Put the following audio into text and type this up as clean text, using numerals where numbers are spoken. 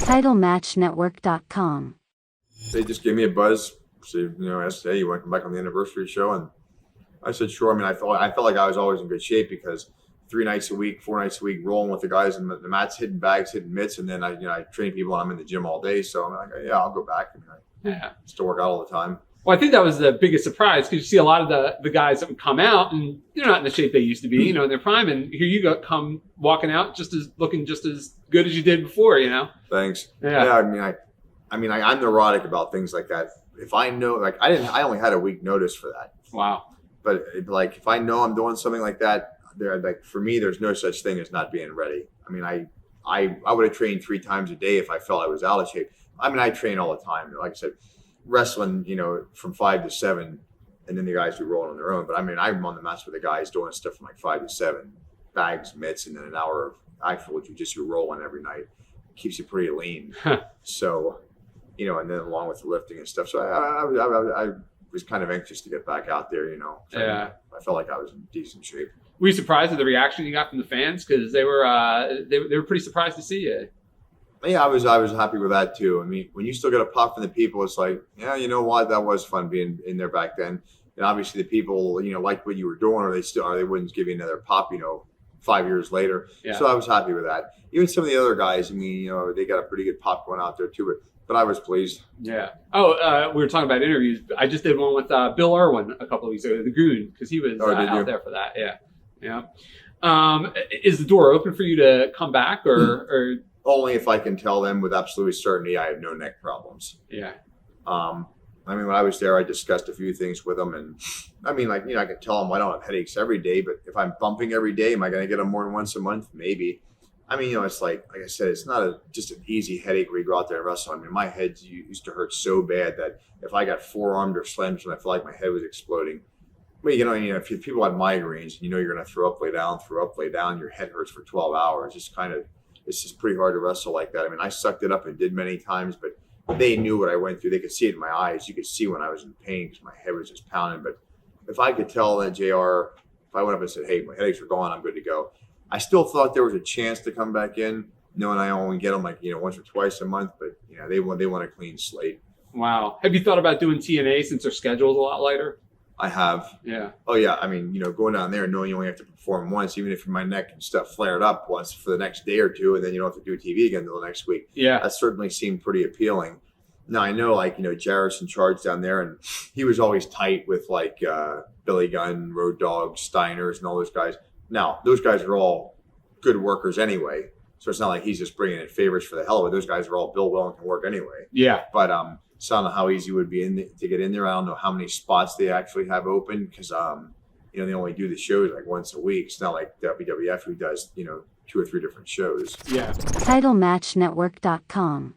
TitleMatchNetwork.com. They just gave me a buzz. So, asked, hey, you want to come back on the anniversary show? And I said, sure. I mean, I felt like I was always in good shape because 3 nights a week, 4 nights a week, rolling with the guys and the mats, hitting bags, hitting mitts, and then I train people and I'm in the gym all day. So I'm like, yeah, I'll go back. I still work out all the time. Well, I think that was the biggest surprise because you see a lot of the guys that would come out and they're not in the shape they used to be, in their prime, and here you come walking out looking just as good as you did before, Thanks. Yeah. I'm neurotic about things like that. If I know, I only had a week notice for that. Wow. But if I know I'm doing something like that, for me, there's no such thing as not being ready. I mean, I would have trained 3 times a day if I felt I was out of shape. I mean, I train all the time. Like I said, wrestling, from 5 to 7, and then the guys do rolling on their own. But I mean, I'm on the mats with the guys doing stuff from 5 to 7, bags, mitts, and then an hour of actual jiu-jitsu rolling every night. Keeps you pretty lean. So, and then along with the lifting and stuff. So I was kind of anxious to get back out there, Yeah. I felt like I was in decent shape. Were you surprised at the reaction you got from the fans? Because they were pretty surprised to see you. Yeah, I was happy with that too. I mean, when you still get a pop from the people, it's like, yeah, you know what, that was fun being in there back then. And obviously the people, liked what you were doing, or they wouldn't give you another pop, 5 years later. Yeah. So I was happy with that. Even some of the other guys, I mean, they got a pretty good pop going out there too. But I was pleased. Yeah. Oh, we were talking about interviews. I just did one with Bill Irwin a couple of weeks ago, the Goon, because he was out there for that. Yeah. Yeah. Is the door open for you to come back or? Only if I can tell them with absolute certainty I have no neck problems. Yeah. I mean, when I was there, I discussed a few things with them, and I mean, I can tell them I don't have headaches every day, but if I'm bumping every day, am I going to get them more than once a month? Maybe. I mean, it's like I said, it's not just an easy headache where you go out there and wrestle. I mean, my head used to hurt so bad that if I got forearmed or slammed, and I felt like my head was exploding. But if people have migraines, and you're going to throw up, lay down, your head hurts for 12 hours. It's just pretty hard to wrestle like that. I mean, I sucked it up and did many times, but they knew what I went through. They could see it in my eyes. You could see when I was in pain because my head was just pounding. But if I could tell that JR, if I went up and said, hey, my headaches are gone, I'm good to go. I still thought there was a chance to come back in, knowing I only get them once or twice a month. But, they want a clean slate. Wow. Have you thought about doing TNA since their schedule's a lot lighter? I have. Yeah. Oh, yeah. I mean, going down there and knowing you only have to perform once, even if my neck and stuff flared up once for the next day or two, and then you don't have to do TV again until the next week. Yeah. That certainly seemed pretty appealing. Now, I know, Jarrett's in charge down there, and he was always tight with, Billy Gunn, Road Dogg, Steiners, and all those guys. Now, those guys are all good workers anyway, so it's not like he's just bringing in favors for the hell of it. Those guys are all Bill Wellington work anyway. Yeah. But so I don't know how easy it would be to get in there. I don't know how many spots they actually have open because, they only do the shows once a week. It's not like WWF who does, 2 or 3 different shows. Yeah. TitleMatchNetwork.com.